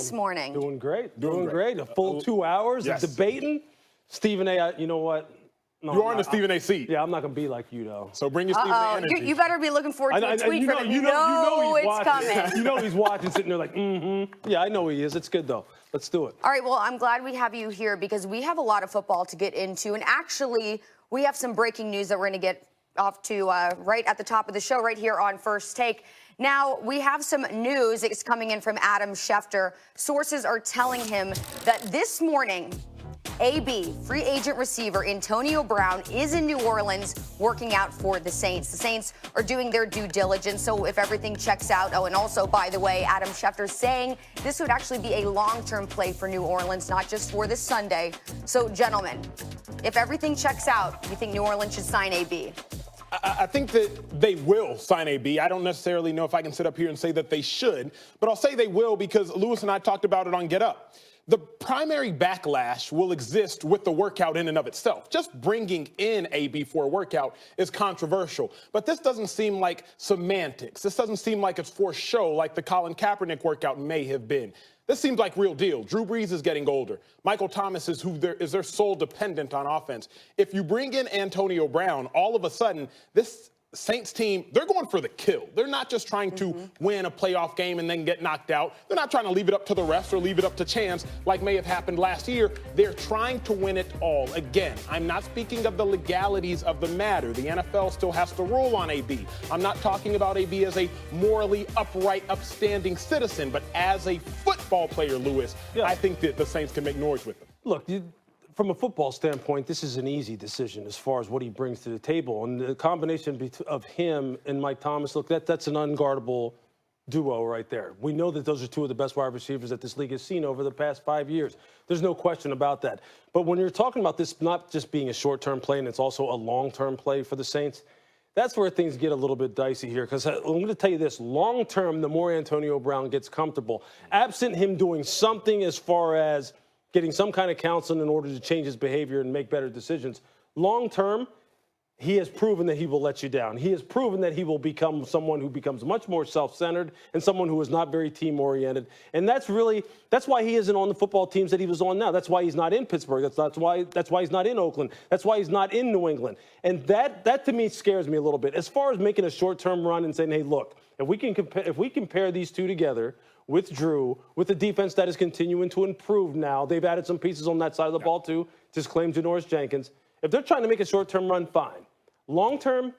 this morning? Doing great. Doing great. A full 2 hours of debating. Stephen A., you know what? No, you are in the Stephen A. seat. Yeah, I'm not going to be like you, though. So bring your Stephen A. energy. You better be looking forward to a tweet from him. You know he's coming. You know he's watching, sitting there like, Yeah, I know he is. It's good, though. Let's do it. All right, well, I'm glad we have you here because we have a lot of football to get into. And actually, we have some breaking news that we're going to get off to right at the top of the show right here on First Take. Now, we have some news. It's coming in from Adam Schefter. Sources are telling him that this morning, AB, free agent receiver Antonio Brown, is in New Orleans working out for the Saints. The Saints are doing their due diligence, so if everything checks out. Oh, and also, by the way, Adam Schefter saying this would actually be a long-term play for New Orleans, not just for this Sunday. So, gentlemen, if everything checks out, you think New Orleans should sign AB? I think that they will sign AB. I don't necessarily know if I can sit up here and say that they should, but I'll say they will because Lewis and I talked about it on Get Up. The primary backlash will exist with the workout in and of itself. Just bringing in AB for a workout is controversial. But this doesn't seem like semantics. This doesn't seem like it's for show like the Colin Kaepernick workout may have been. This seems like real deal. Drew Brees is getting older. Michael Thomas is their sole dependent on offense. If you bring in Antonio Brown, all of a sudden, this Saints team, they're going for the kill. They're not just trying to win a playoff game and then get knocked out. They're not trying to leave it up to the refs or leave it up to chance like may have happened last year. They're trying to win it all. Again, I'm not speaking of the legalities of the matter. The NFL still has to rule on AB. I'm not talking about AB as a morally upright, upstanding citizen, but as a football player, Lewis, I think that the Saints can make noise with him. Look, from a football standpoint, this is an easy decision as far as what he brings to the table. And the combination of him and Mike Thomas, look, that's an unguardable duo right there. We know that those are two of the best wide receivers that this league has seen over the past 5 years. There's no question about that. But when you're talking about this not just being a short-term play and it's also a long-term play for the Saints, that's where things get a little bit dicey here. Because I'm going to tell you this, long-term, the more Antonio Brown gets comfortable, absent him doing something as far as getting some kind of counseling in order to change his behavior and make better decisions. Long term, he has proven that he will let you down. He has proven that he will become someone who becomes much more self-centered and someone who is not very team-oriented. And that's why he isn't on the football teams that he was on now. That's why he's not in Pittsburgh. That's why he's not in Oakland. That's why he's not in New England. And that to me scares me a little bit. As far as making a short-term run and saying, hey, look, if we compare these two together, with Drew, with the defense that is continuing to improve now. They've added some pieces on that side of the ball, too. Just claim Janoris Jenkins. If they're trying to make a short-term run, fine. Long-term,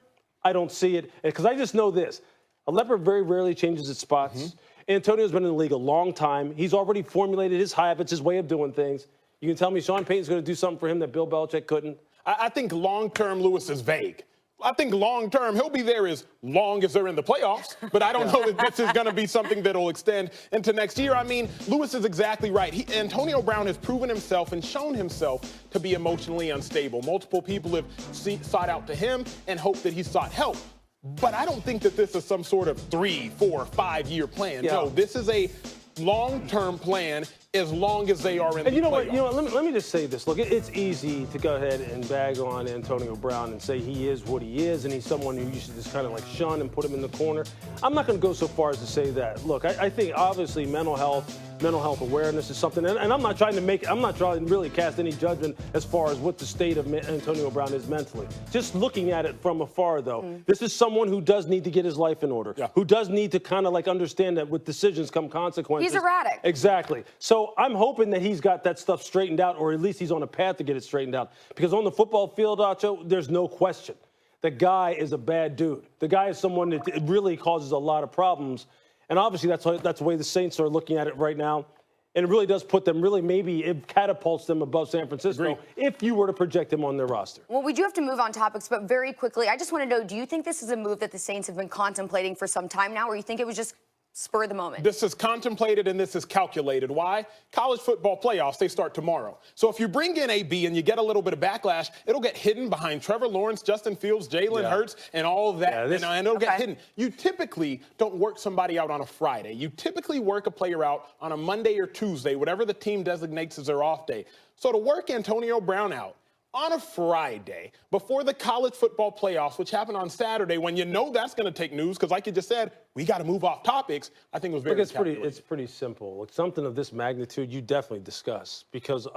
I don't see it. Because I just know this. A leopard very rarely changes its spots. Antonio's been in the league a long time. He's already formulated his habits, his way of doing things. You can tell me Sean Payton's going to do something for him that Bill Belichick couldn't? I think long-term Lewis is vague. I think long-term, he'll be there as long as they're in the playoffs, but I don't know if this is going to be something that will extend into next year. I mean, Lewis is exactly right. Antonio Brown has proven himself and shown himself to be emotionally unstable. Multiple people have sought out to him and hoped that he sought help. But I don't think that this is some sort of 3, 4, 5-year plan. No, this is a long-term plan as long as they are in the playoffs. You know what? Let me just say this. Look, it's easy to go ahead and bag on Antonio Brown and say he is what he is and he's someone who you should just kind of like shun and put him in the corner. I'm not going to go so far as to say that. Look, I think obviously mental health awareness is something, and I'm not trying to really cast any judgment as far as what the state of Antonio Brown is mentally. Just looking at it from afar, though, this is someone who does need to get his life in order, who does need to kind of like understand that with decisions come consequences. He's erratic. Exactly. So I'm hoping that he's got that stuff straightened out, or at least he's on a path to get it straightened out. Because on the football field, Acho, there's no question. The guy is a bad dude. The guy is someone that really causes a lot of problems. And obviously that's the way the Saints are looking at it right now. And it really does put them, it catapults them above San Francisco if you were to project him on their roster. Well, we do have to move on topics, but very quickly, I just want to know, do you think this is a move that the Saints have been contemplating for some time now, or you think it was just spur of the moment? This is contemplated and this is calculated. Why? College football playoffs, they start tomorrow. So if you bring in AB and you get a little bit of backlash, it'll get hidden behind Trevor Lawrence, Justin Fields, Jalen Hurts, and all of that. And it'll get hidden. You typically don't work somebody out on a Friday. You typically work a player out on a Monday or Tuesday, whatever the team designates as their off day. So to work Antonio Brown out on a Friday before the college football playoffs, which happen on Saturday, when you know that's going to take news, because like you just said, we got to move off topics, I think it was very calculated. It's pretty simple. Like something of this magnitude, you definitely discuss, because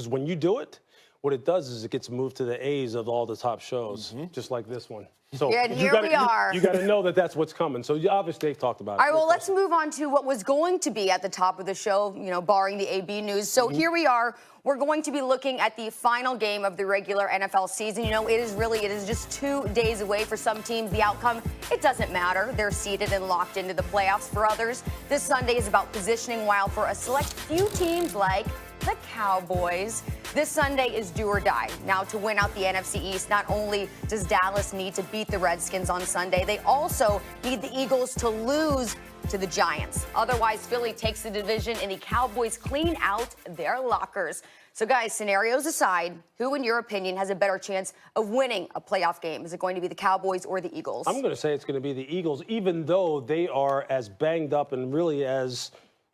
when you do it, what it does is it gets moved to the A's of all the top shows, just like this one. So yeah, and here we are. You got to know that that's what's coming. So obviously they've talked about it. All right, well, let's move on to what was going to be at the top of the show, barring the AB news. So here we are. We're going to be looking at the final game of the regular NFL season. It is just 2 days away. For some teams, the outcome, it doesn't matter. They're seeded and locked into the playoffs. For others, this Sunday is about positioning, while for a select few teams like the Cowboys, this Sunday is do or die. Now, to win out the NFC East, not only does Dallas need to beat the Redskins on Sunday, they also need the Eagles to lose to the Giants. Otherwise, Philly takes the division and the Cowboys clean out their lockers. So, guys, scenarios aside, who, in your opinion, has a better chance of winning a playoff game? Is it going to be the Cowboys or the Eagles? I'm going to say it's going to be the Eagles, even though they are as banged up and really as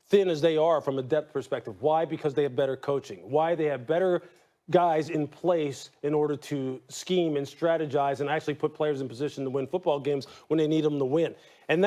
thin as they are from a depth perspective. Why? Because they have better coaching. Why? They have better guys in place in order to scheme and strategize and actually put players in position to win football games when they need them to win. And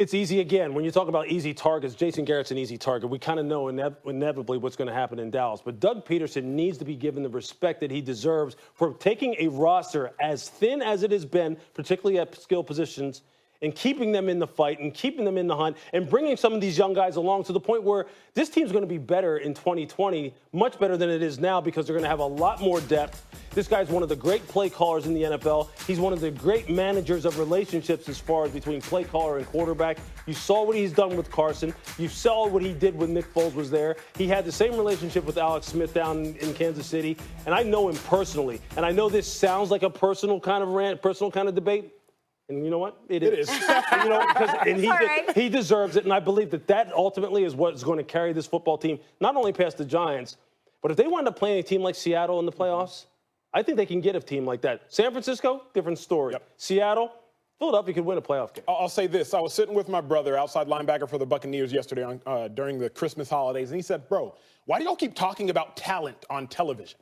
it's easy again. When you talk about easy targets, Jason Garrett's an easy target. We kind of know inevitably what's going to happen in Dallas. But Doug Peterson needs to be given the respect that he deserves for taking a roster as thin as it has been, particularly at skill positions, and keeping them in the fight and keeping them in the hunt and bringing some of these young guys along to the point where this team's going to be better in 2020, much better than it is now, because they're going to have a lot more depth. This guy's one of the great play callers in the NFL. He's one of the great managers of relationships as far as between play caller and quarterback. You saw what he's done with Carson. You saw what he did when Nick Foles was there. He had the same relationship with Alex Smith down in Kansas City, and I know him personally. And I know this sounds like a personal kind of rant, personal kind of debate. And you know what? It is. He deserves it, and I believe that ultimately is what is going to carry this football team, not only past the Giants, but if they wind up playing a team like Seattle in the playoffs, I think they can get a team like that. San Francisco, different story. Yep. Seattle, Philadelphia could win a playoff game. I'll say this. I was sitting with my brother, outside linebacker for the Buccaneers, yesterday during the Christmas holidays, and he said, bro, why do y'all keep talking about talent on television?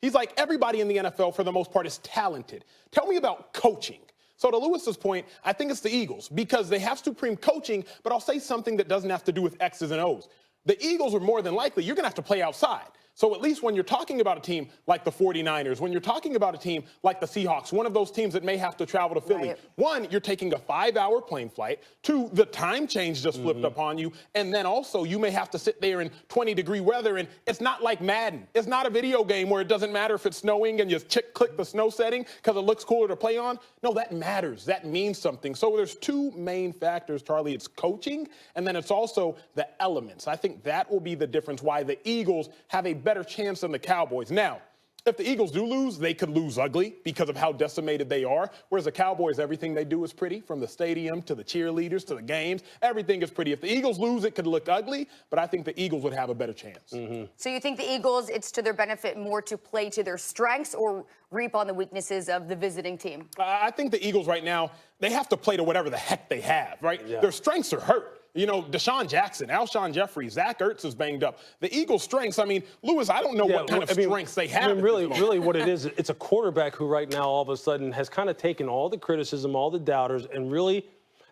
He's like, everybody in the NFL, for the most part, is talented. Tell me about coaching. So to Lewis's point, I think it's the Eagles, because they have supreme coaching, but I'll say something that doesn't have to do with X's and O's. The Eagles are more than likely, you're going to have to play outside. So at least when you're talking about a team like the 49ers, when you're talking about a team like the Seahawks, one of those teams that may have to travel to Philly, right. One, you're taking a 5-hour plane flight. Two, the time change just flipped upon you. And then also you may have to sit there in 20-degree weather, and it's not like Madden. It's not a video game where it doesn't matter if it's snowing and you click the snow setting because it looks cooler to play on. No, that matters. That means something. So there's two main factors, Charlie. It's coaching, and then it's also the elements. I think that will be the difference why the Eagles have a better chance than the Cowboys. Now, if the Eagles do lose, they could lose ugly because of how decimated they are. Whereas the Cowboys, everything they do is pretty, from the stadium to the cheerleaders to the games. Everything is pretty. If the Eagles lose, it could look ugly, but I think the Eagles would have a better chance. So you think the Eagles, it's to their benefit more to play to their strengths or reap on the weaknesses of the visiting team? I think the Eagles right now, they have to play to whatever the heck they have, right? Yeah. Their strengths are hurt. Deshaun Jackson, Alshon Jeffrey, Zach Ertz is banged up. The Eagles' strengths, Lewis, I don't know what kind of strengths they have. Really what it is, it's a quarterback who right now all of a sudden has kind of taken all the criticism, all the doubters, and really,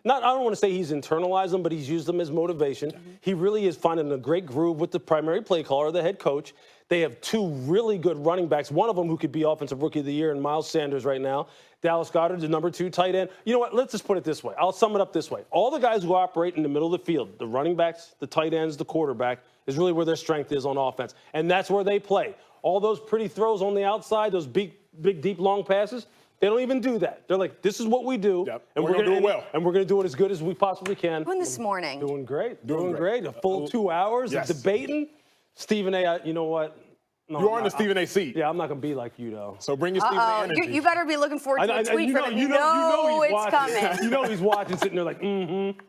I don't want to say he's internalized them, but he's used them as motivation. He really is finding a great groove with the primary play caller, the head coach. They have two really good running backs, one of them who could be Offensive Rookie of the Year, and Miles Sanders right now. Dallas Goedert, the number 2 tight end. You know what? Let's just put it this way. I'll sum it up this way. All the guys who operate in the middle of the field, the running backs, the tight ends, the quarterback, is really where their strength is on offense. And that's where they play. All those pretty throws on the outside, those big, deep, long passes, they don't even do that. They're like, this is what we do. Yep. And we're going to do it well. And we're going to do it as good as we possibly can. Doing this morning. Doing great. Doing great. A full 2 hours of debating. Stephen A., you know what? No, you are in the Stephen A. seat. Yeah, I'm not going to be like you, though. So bring your Stephen A. energy. You better be looking forward to a tweet from him. You know it's coming. You know he's watching, sitting there like,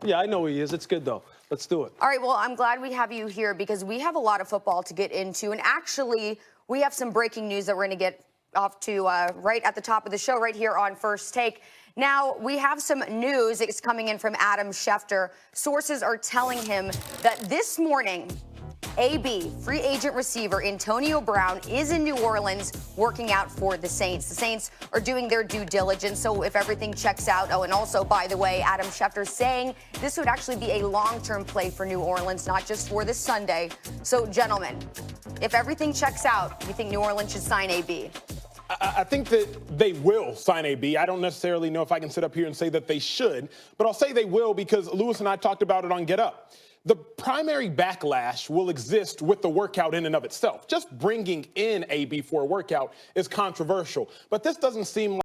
Yeah, I know he is. It's good, though. Let's do it. All right, well, I'm glad we have you here because we have a lot of football to get into. And actually, we have some breaking news that we're going to get off to right at the top of the show right here on First Take. Now, we have some news. It's coming in from Adam Schefter. Sources are telling him that this morning, AB, free agent receiver Antonio Brown, is in New Orleans working out for the Saints. The Saints are doing their due diligence, so if everything checks out. Oh, and also, by the way, Adam Schefter saying this would actually be a long-term play for New Orleans, not just for this Sunday. So, gentlemen, if everything checks out, you think New Orleans should sign AB? I think that they will sign AB. I don't necessarily know if I can sit up here and say that they should, but I'll say they will because Lewis and I talked about it on Get Up. The primary backlash will exist with the workout in and of itself. Just bringing in AB for a workout is controversial, but this doesn't seem like